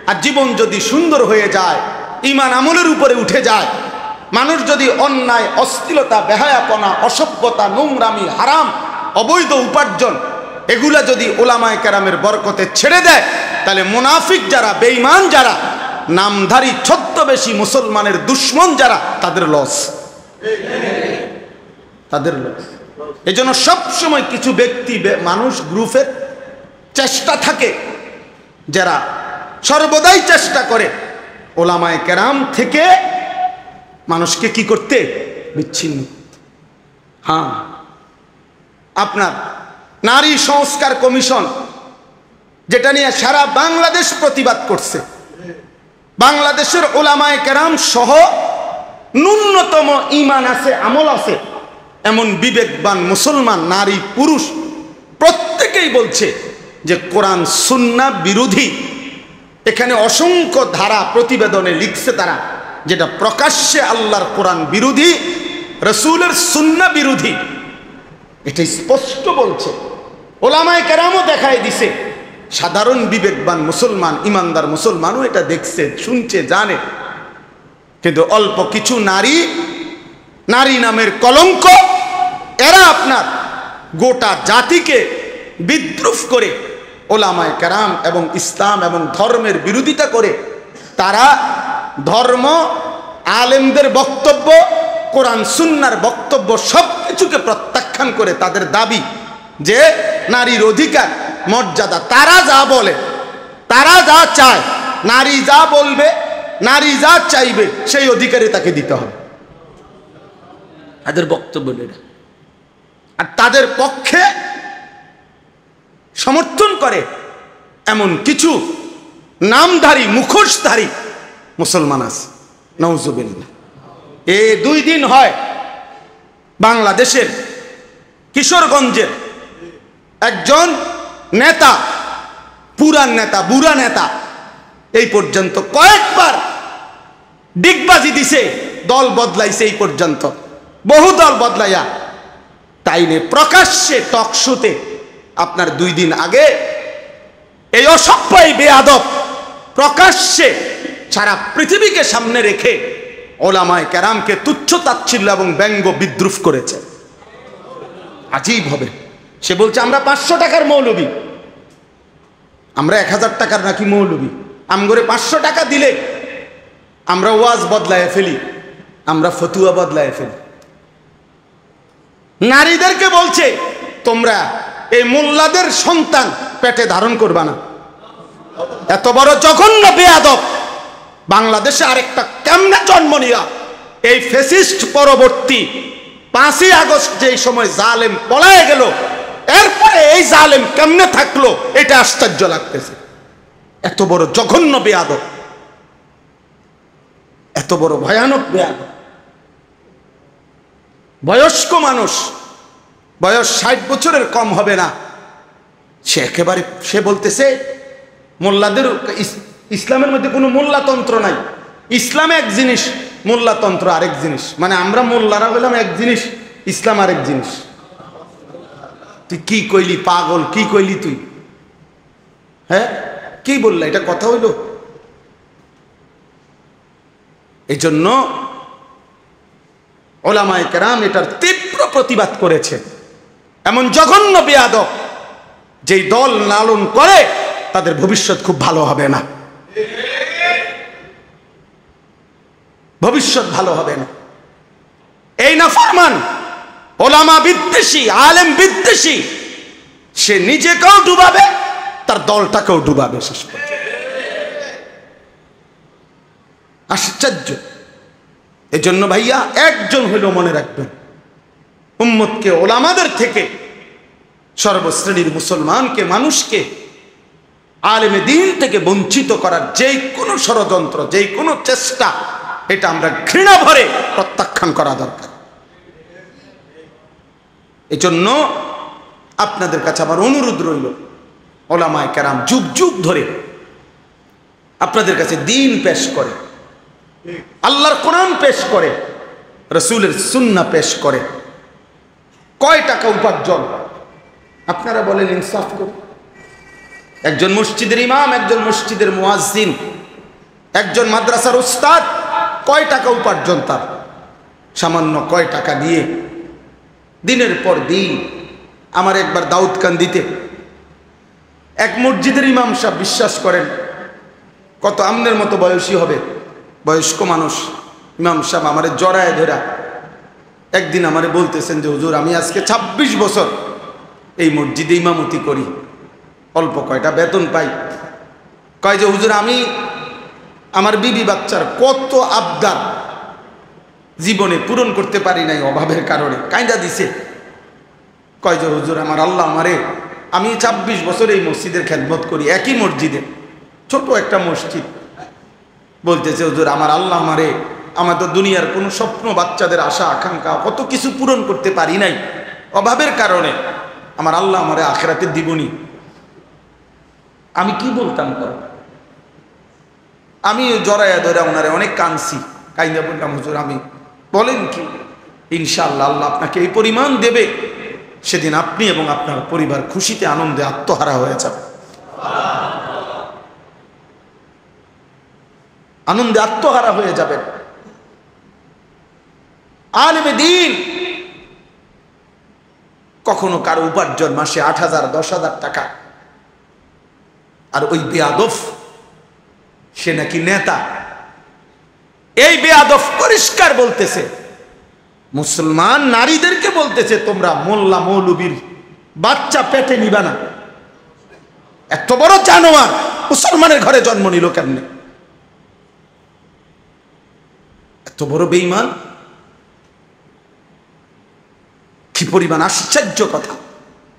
আর জীবন যদি সুন্দর হয়ে যায়, ঈমান আমলের উপরে উঠে যায়, মানুষ যদি অন্যায়, অশ্লীলতা, বেহায়াপনা, অসভ্যতা, নোংরামি, হারাম, অবৈধ উপার্জন এগুলা যদি ওলামায়ে কেরামের বরকতে ছেড়ে দেয়, তাহলে মুনাফিক যারা, বেঈমান যারা, নামধারী ছদ্মবেশী মুসলমানের দুশ্মন যারা, তাদের লস, তাদের লস। এজন্য সবসময় কিছু ব্যক্তি, মানুষ, গ্রুপের চেষ্টা থাকে, যারা সর্বদাই চেষ্টা করে ওলামায়ে কেরাম থেকে মানুষকে কি করতে, বিচ্ছিন্ন। হ্যাঁ, আপনার নারী সংস্কার কমিশন, যেটা নিয়ে সারা বাংলাদেশ প্রতিবাদ করছে, বাংলাদেশের ওলামায়ে কেরাম সহ ন্যূনতম ঈমান আছে, আমল আছে এমন বিবেকবান মুসলমান নারী পুরুষ প্রত্যেকেই বলছে যে কোরআন সুন্নাহ বিরোধী। এখানে অসংখ্য ধারা প্রতিবেদনে লিখছে তারা, যেটা প্রকাশ্যে আল্লাহর কোরআন বিরোধী, রাসূলের সুন্নাহ বিরোধী, এটা স্পষ্ট বলছে। ওলামায়ে কেরামও দেখায় দিছে, সাধারণ বিবেকবান মুসলমান, ইমানদার মুসলমানও এটা দেখছে, শুনছে, জানে। কিন্তু অল্প কিছু নারী, নারী নামের কলঙ্ক, এরা আপনার গোটা জাতিকে বিদ্রুপ করে ওলামায়ে কেরাম এবং ইসলাম এবং ধর্মের বিরোধিতা করে তারা ধর্ম আলেমদের বক্তব্য, কোরআন সুন্নাহর বক্তব্য সব কিছুকে প্রত্যাখ্যান করে তাদের দাবি যে নারীর অধিকার মর্যাদা, তারা যা বলে, তারা যা চায়, নারী যা বলবে, নারী যা চাইবে সেই অধিকারে তাকে দিতে হবে। তাদের বক্তব্য এটা। আর তাদের পক্ষে সমর্থন করে এমন কিছু নামধারী মুখোশধারী মুসলমান আছে, নাউজুবিল্লাহ। এই 2 দিন হয় বাংলাদেশের কিশোরগঞ্জের একজন নেতা, পুরান নেতা, বুড়া নেতা, এই পর্যন্ত কয়েকবার ডিগবাজি দিছে, দল বদলাইছে, এই পর্যন্ত বহু দল বদলাইয়া তাইলে প্রকাশ্যে টকশোতে আপনার 2 দিন আগে এই অসভ্য বেয়াদব প্রকাশ্যে সারা পৃথিবীকে সামনে রেখে ওলামায়ে কেরামকে তুচ্ছ তাচ্ছিল্য এবং ব্যঙ্গ বিদ্রুপ করেছে। আজীব হবে। সে বলছে আমরা 500 টাকার মৌলবী, আমরা 1000 টাকার নাকি মৌলবী, আমগরে 500 টাকা দিলে আমরা ওয়াজ বদলায় ফেলি, আমরা ফতুয়া বদলায় ফেলি। নারীদেরকে বলছে তোমরা এই মোল্লাদের সন্তান পেটে ধারণ করবা না। এত বড় জঘন্য বেয়াদব বাংলাদেশে আরেকটা কেমনে জন্ম নিয়া এই ফ্যাসিস্ট পরবর্তী 5ই আগস্ট যেই সময় জালেম পলায় গেল, এরপরে এই জালেম কেমনে থাকলো এটা আশ্চর্য লাগতেছে। এত বড় জঘন্য বেয়াদব, এত বড় ভয়ানক বেয়াদব। বয়স্ক মানুষ, বয়স 60 বছরের কম হবে না, সে একেবারে সে বলতেছে মোল্লাদের ইসলামের মধ্যে কোনো মোল্লাতন্ত্র নাই, ইসলামে এক জিনিস, মোল্লাতন্ত্র আরেক জিনিস। মানে আমরা মোল্লারা হইলাম এক জিনিস, ইসলাম আরেক জিনিস। তুই কি কইলি পাগল, কি কইলি তুই? হ্যাঁ কি বললা, এটা কথা হইল? এই জন্য ওলামায়ে কেরাম এটার তীব্র প্রতিবাদ করেছে। এমন জঘন্য বেয়াদব যেই দল লালন করে তাদের ভবিষ্যৎ খুব ভালো হবে না, ভবিষ্যৎ ভালো হবে না। এই নাফরমান ওলামা বিদ্বেষী, আলেম বিদ্বেষী, সে নিজেকেও ডুবাবে, তার দলটাকেও ডুবাবে শেষ পর্যন্ত। আশ্চর্য। এজন্য ভাইয়া একজন হইলেও মনে রাখবেন, উম্মতকে ওলামাদের থেকে, সর্বশ্রেণীর মুসলমানকে, মানুষকে আলেমে দ্বীন থেকে বঞ্চিত করার যেই কোনো ষড়যন্ত্র, যেই কোনো চেষ্টা, এটা আমরা ঘৃণা ভরে প্রত্যাখ্যান করা দরকার। এজন্য আপনাদের কাছে আমার অনুরোধ রইল, ওলামায়ে কেরাম যুগ যুগ ধরে আপনাদের কাছে দ্বীন পেশ করে, আল্লাহর কোরআন পেশ করে, রাসূলের সুন্নাহ পেশ করে। কয় টাকা উপার্জন আপনারা বলেন ইনসাফ করে? একজন মসজিদের ইমাম, একজন মসজিদের মুয়াজ্জিন, একজন মাদ্রাসার উস্তাদ, কয় টাকা উপার্জন তার? সামান্য কয় টাকা দিয়ে দিনের পর দিন। আমার একবার দাউদকান্দিতে এক মসজিদের ইমাম সাহেব, বিশ্বাস করেন কত আমনের মতো বয়সী হবে, বয়স্ক মানুষ, ইমাম সাহেব আমারে জড়ায় ধরা একদিন আমারে বলতেছেন যে হুজুর আমি আজকে 26 বছর এই মসজিদে ইমামতি করি, অল্প কয়টা বেতন পাই। কয় যে হুজুর আমি আমার বিবি বাচ্চার কত আবদার জীবনে পূরণ করতে পারি নাই অভাবের কারণে, কাইন্দা দিছে। কয় যে হুজুর আমার আল্লাহ আমারে, আমি 26 বছর এই মসজিদের খেদমত করি, একই মসজিদে, ছোট একটা মসজিদ। বলতেছে হুজুর আমার আল্লাহ আমারে, আমার তো দুনিয়ার কোনো স্বপ্ন, বাচ্চাদের আশা আকাঙ্ক্ষা কত কিছু পূরণ করতে পারি নাই অভাবের কারণে, আমার আল্লাহ আমারে আখিরাতে দিবনি। আমি কি বলতাম কর, আমি জড়াইয়া ধরে ওনারে অনেক কাঁদছি, কাইন্দা বললাম হুজুর আমি, বলেন কি, ইনশাআল্লাহ আল্লাহ আপনাকে এই পরিমাণ দেবে, সেদিন আপনি এবং আপনার পরিবার খুশিতে আনন্দে আত্মহারা হয়ে যাবে, আনন্দে আত্মহারা হয়ে যাবেন। আলেমে দ্বীন কখনো কারো উপার্জন মাসে 8,000 10,000 টাকা, আর ওই বেয়াদব সে নাকি নেতা, এই বেয়াদব পরিষ্কার বলতেছে, মুসলমান নারীদেরকে বলতেছে তোমরা মোল্লা মৌলবীর বাচ্চা পেটে নিবা না। এত বড় জানোয়ার মুসলমানের ঘরে জন্ম নিল কেমনে? এত বড় বেঈমান, কি পরিমাণ আশ্চর্য কথা,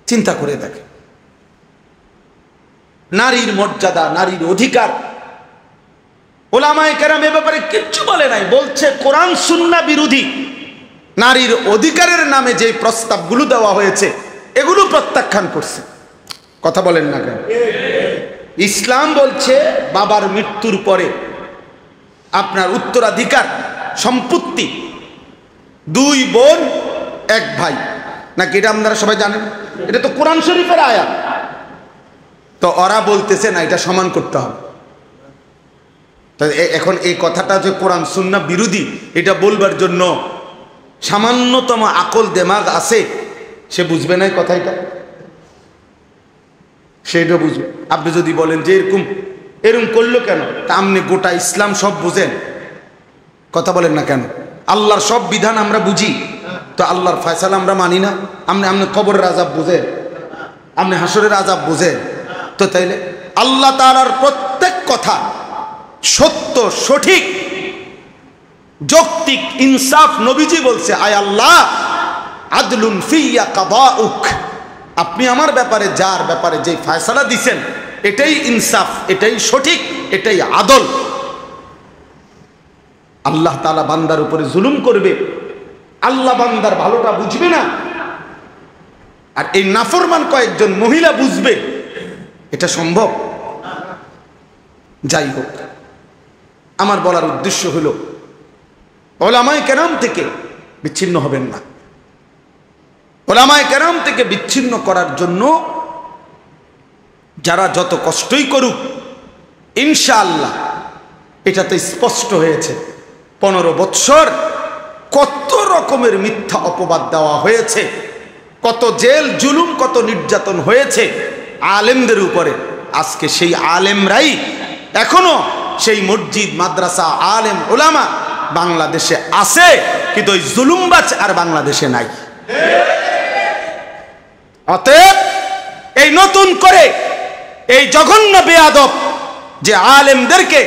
চিন্তা করে দেখে। নারীর মর্যাদা, নারীর অধিকার, ওলামায়ে কেরাম এ ব্যাপারে কিচ্ছু বলে নাই। বলছে কোরআন সুন্নাহ বিরোধী নারীর অধিকারের নামে যে প্রস্তাবগুলো দেওয়া হয়েছে এগুলো প্রত্যাখ্যান করছে। কথা বলেন না কেন? ইসলাম বলছে বাবার মৃত্যুর পরে আপনার উত্তরাধিকার সম্পত্তি 2 বোন 1 ভাই, নাকি এটা আপনারা সবাই জানেন? এটা তো কোরআন শরীফের আয়াত। তো ওরা বলতেছে না, এটা সমান করতে হবে। তো এখন এই কথাটা যে কোরআন সুন্নাহ বিরোধী, এটা বলবার জন্য সামান্যতম আকল দেমাগ আছে, সে বুঝবে না এই কথাটা, সেটা বুঝবে। আপনি যদি বলেন যে এরকম করলো কেন, তা আপনি গোটা ইসলাম সব বুঝেন, কথা বলেন না কেন? আল্লাহর সব বিধান আমরা বুঝি, তো আল্লাহর ফয়সালা আমরা মানি না? আপনি কবরের আযাব বুঝেন, আপনি হাসরের আযাব বুঝেন, তো তাইলে আল্লাহ তাআলার প্রত্যেক কথা সত্য, সঠিক, যৌক্তিক, ইনসাফ। নবীজি বলছে, আয় আল্লাহ আদলুন ফিয়া কাদাউক, আপনি আমার ব্যাপারে যার ব্যাপারে যে ফয়সালা দিছেন এটাই ইনসাফ, এটাই সঠিক, এটাই আদল। আল্লাহ তাআলা বান্দার উপরে জুলুম করবে, আল্লাহ বান্দার ভালোটা বুঝবে না, আর এই নাফরমান কয়েকজন মহিলা বুঝবে, এটা সম্ভব? যাই হোক, আমার বলার উদ্দেশ্য হলো ওলামায়ে কেরাম থেকে বিচ্ছিন্ন হবেন না। ওলামায়ে কেরাম থেকে বিচ্ছিন্ন করার জন্য যারা যত কষ্টই করুক, ইনশাআল্লাহ এটা তো স্পষ্ট হয়েছে 15 বৎসর কত রকমের মিথ্যা অপবাদ দেওয়া হয়েছে, কত জেল জুলুম, কত নির্যাতন হয়েছে আলেমদের উপরে। আজকে সেই আলেমরাই এখনো সেই মসজিদ, মাদ্রাসা, আলেম, ওলামা বাংলাদেশে আছে, কিন্তু ওই জুলুমবাজ আর বাংলাদেশে নাই। অতএব এই নতুন করে এই জঘন্য বেয়াদব যে আলেমদেরকে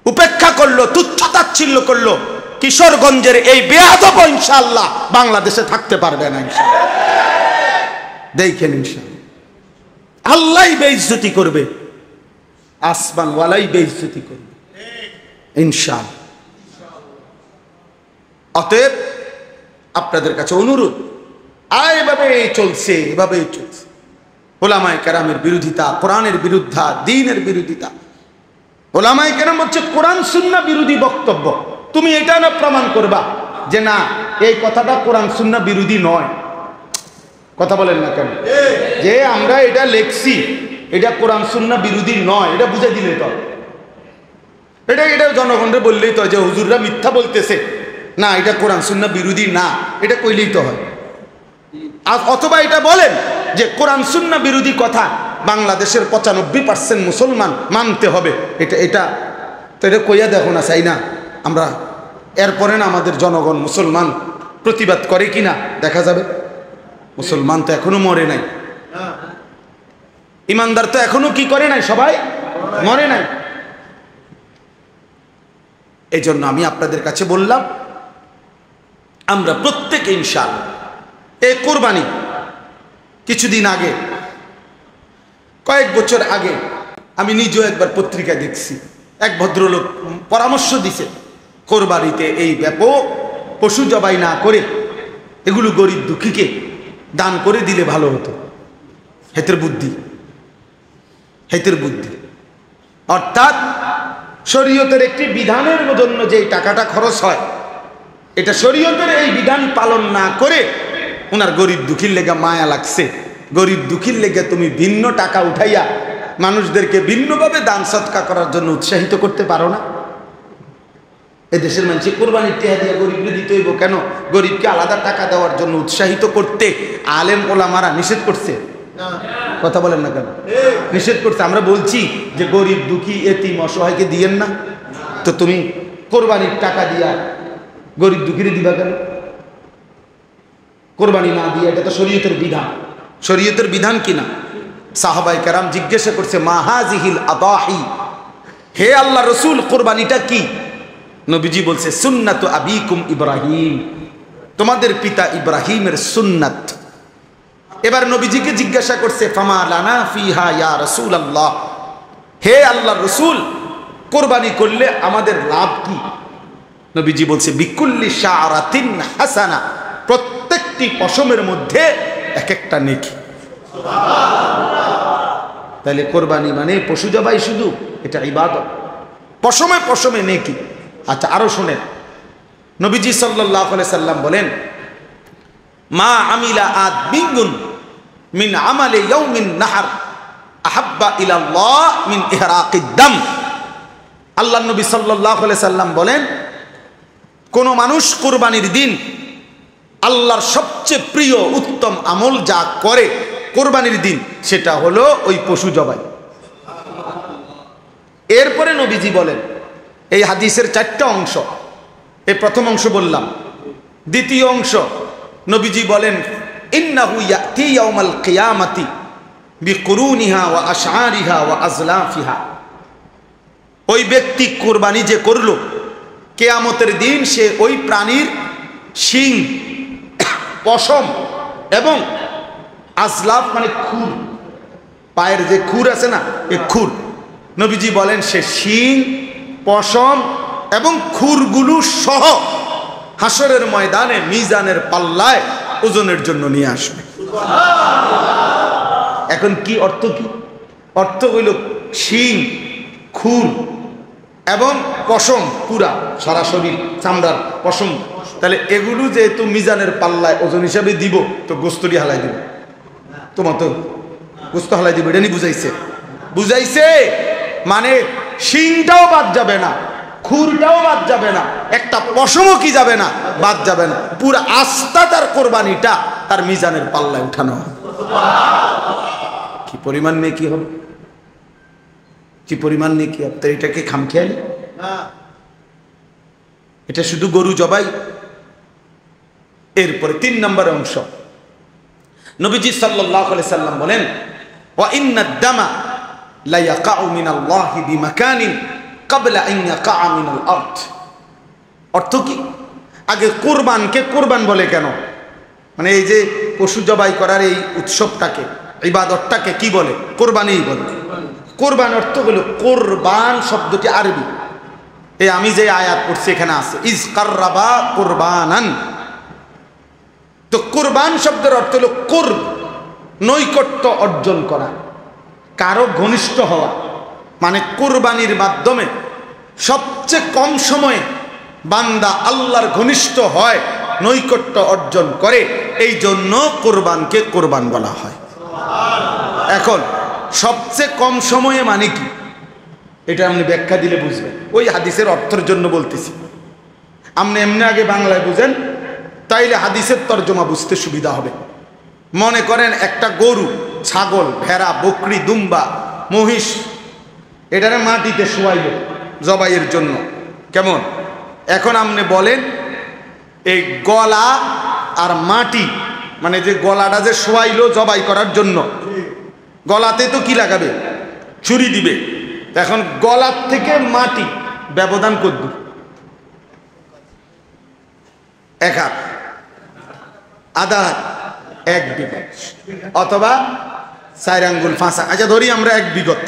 উপেক্ষা করলো, তুচ্ছ-তাচ্ছিল্য করলো, কিশোরগঞ্জের এই বেয়াদব ইনশাআল্লাহ বাংলাদেশে থাকতে পারবে না। ইনশাআল্লাহ দেখেন, ইনশাআল্লাহ আল্লাহই বেইজ্জতি করবে, আসমান ওয়ালাই বেইজ্জতি করবে ইনশাআল্লাহ। অতএব আপনাদের কাছে অনুরোধ, এভাবেই চলছে, এভাবেই চলছে। ওলামায়ে কেরামের বিরোধিতা, কোরআনের বিরুদ্ধা, দ্বীনের বিরোধিতা। ওলামায়ে কেরাম হচ্ছে কোরআন সুন্নাহ বিরোধী বক্তব্য। তুমি এটা না প্রমাণ করবা যে না এই কথাটা কোরআন সুন্নাহ বিরোধী নয়। কথা বলেন না কেন? যে আমরা এটা লিখছি এটা কোরআন সুন্নাহ বিরোধী নয়, এটা বুঝে দিলে তো, এটা জনগণরে বললেই তো যে হুজুররা মিথ্যা বলতেছে, না এটা কোরআন সুন্নাহ বিরোধী না, এটা কইলেই তো হয়। অথবা এটা বলেন যে কোরআন সুন্নাহ বিরোধী কথা বাংলাদেশের 95% মুসলমান মানতে হবে, এটা তো এটা কইয়া দেখো না, চাই না আমরা। এরপরে না আমাদের জনগণ মুসলমান প্রতিবাদ করে কিনা দেখা যাবে। মুসলমান তো এখনো মরে নাই, ইমানদার তো এখনো কি করে নাই, সবাই মরে নাই। এই জন্য আমি আপনাদের কাছে বললাম, আমরা প্রত্যেকে ইনশাআল্লাহ এই কোরবানি কিছুদিন আগে, কয়েক বছর আগে আমি নিজেও একবার পত্রিকায় দেখছি, এক ভদ্রলোক পরামর্শ দিছে কোরবানিতে এই ব্যাপক পশু জবাই না করে এগুলো গরিব দুঃখীকে দান করে দিলে ভালো হতো। হেতের বুদ্ধি, হেতের বুদ্ধি। অর্থাৎ শরীয়তের একটি বিধানের জন্য যে টাকাটা খরচ হয়, এটা শরীয়তের এই বিধান পালন না করে ওনার গরিব দুঃখীর লেগে মায়া লাগছে, গরিব দুঃখীর লেগে তুমি ভিন্ন টাকা উঠাইয়া মানুষদেরকে ভিন্নভাবে দান সৎকা করার জন্য উৎসাহিত করতে পারো না? এদেশের মানুষ কোরবানির টিহা দিয়ে গরিবকে দিতে হইব কেন? গরিবকে আলাদা টাকা দেওয়ার জন্য উৎসাহিত করতে আলেম ওলামারা নিষেধ করছে। কথা বলেন না কেন? নিষেধ করছে। আমরা বলছি যে গরিব দুঃখী এতিম অসহায়কে দিয়েন না, তো তুমি কোরবানির টাকা দিয়া গরিব দুঃখীরে দিবা কেন? কোরবানি না দিয়ে, এটা তো শরীয়তের বিধান। শরীয়তের বিধান কিনা? সাহাবায়ে কেরাম জিজ্ঞাসা করছে, মা হাযিহিল আদাহি, হে আল্লাহ রসুল কোরবানিটা কি? নবীজি বলছে, সুন্নাতু আবিকুম ইব্রাহিম, তোমাদের পিতা ইব্রাহিমের সুন্নাত। এবার নবীজিকে জিজ্ঞাসা করছে, ফামা লানা ফিহা ইয়া রাসূলুল্লাহ, হে আল্লাহ রসুল কোরবানি করলে আমাদের লাভ কি? নবীজি বলছে, বিকুল্লি শাআরাতিন হাসানা, প্রত্যেকটি পশমের মধ্যে এক একটা নেকি। তাহলে কোরবানি মানে পশু জবাই শুধু? এটা ইবাদত, পশমে পশমে নেকি। আচ্ছা আরো শুনেন, নবীজি সাল্লাল্লাহু আলাইহি সাল্লাম বলেন, মা আমিলা আদমিন মিন আমালি ইয়াউমিন নাহর আহাব্বা ইলাল্লাহ মিন ইহরাকিদ দাম। আল্লাহ নবী সাল্লাল্লাহু আলাইহি সাল্লাম বলেন, কোন মানুষ কোরবানির দিন আল্লাহর সবচেয়ে প্রিয় উত্তম আমল যা করে কোরবানির দিন, সেটা হলো ওই পশু জবাই। এরপরে নবীজি বলেন, এই হাদিসের 4টা অংশ, এই প্রথম অংশ বললাম। দ্বিতীয় অংশ নবীজি বলেন, ইন্নাহু ইয়াতি ইয়াউমাল কিয়ামাতি বিকুরুনিহা ওয়া আশআরিহা ওয়া আজলাফিহা, ওই ব্যক্তি কোরবানি যে করলো, কিয়ামতের দিন সে ওই প্রাণীর শিং, পশম এবং আজলাফ মানে খুর, পায়ের যে খুর আছে না, এই খুর, নবীজি বলেন সে শিং, পশম এবং খুরগুলো সহ হাসরের ময়দানে মিজানের পাল্লায় ওজনের জন্য নিয়ে আসবে। এখন কি অর্থ? কি অর্থ? হইল শিং, খুর এবং পশম, পুরা সারা শরীর চামড়ার পশম। তাহলে এগুলো যেহেতু মিজানের পাল্লায় ওজন হিসাবে দিব, তো গোস্তটি হালাই দিব, তোমার তো গোস্ত হালাই দিব, এটা নি বুঝাইছে? বুঝাইছে মানে শিংটাও বাদ যাবে না, খুরটাও বাদ যাবে না, একটা পশমও কি যাবে না, বাদ যাবে না, পুরা আস্থা তার কোরবানিটা তার মিজানের পাল্লায় উঠানো হবে। কি পরিমাণ নেকি হবে, কি পরিমাণ নেকি হবে! তো এটাকে খামখেয়ালি? এটা শুধু গরু জবাই। এরপরে 3 নম্বর অংশ, নবীজি সাল্লাল্লাহু আলাইহি সাল্লাম বলেন, ওয়া ইন্নাদ দামা লা ইয়াকাউ মিনাল্লাহি বিমাকানিন ক্বাবলা আন ইয়াকাআ মিনাল আরদ। অর্থ কি? আগে কোরবানকে কোরবান বলে কেন? মানে এই যে পশু জবাই করার এই উৎসবটাকে, ইবাদতটাকে কি বলে? কোরবানিই বলে। কোরবান অর্থ হলো, কোরবান শব্দটি আরবি, এই আমি যে আয়াত পড়ছি এখানে আছে, ইজ কাররাবা কোরবানান। তো কোরবান শব্দের অর্থ হলো কুরব, নৈকট্য অর্জন করা, কারো ঘনিষ্ঠ হওয়া। মানে কোরবানির মাধ্যমে সবচেয়ে কম সময়ে বান্দা আল্লাহর ঘনিষ্ঠ হয়, নৈকট্য অর্জন করে, এই জন্য কোরবানকে কোরবান বলা হয়। এখন সবচেয়ে কম সময়ে মানে কি, এটা আপনি ব্যাখ্যা দিলে বুঝবেন। ওই হাদিসের অর্থের জন্য বলতেছি, আপনি এমনি আগে বাংলায় বুঝেন, তাইলে হাদিসের তর্জমা বুঝতে সুবিধা হবে। মনে করেন একটা গরু, ছাগল, ভেড়া, বকরি, দুম্বা, মহিষ, এটারে মাটিতে শোয়াইল জবাইয়ের জন্য, কেমন? এখন আপনি বলেন, এই গলা আর মাটি, মানে যে গলাটা যে শোয়াইল জবাই করার জন্য, গলাতে তো কি লাগাবে? ছুরি দিবে। এখন গলার থেকে মাটি ব্যবধান কদ্দুর? 1 হাত, আধা হাত, 1 বিঘত, অথবা 4 আঙ্গুল 5। আচ্ছা ধরি আমরা 1 বিঘত,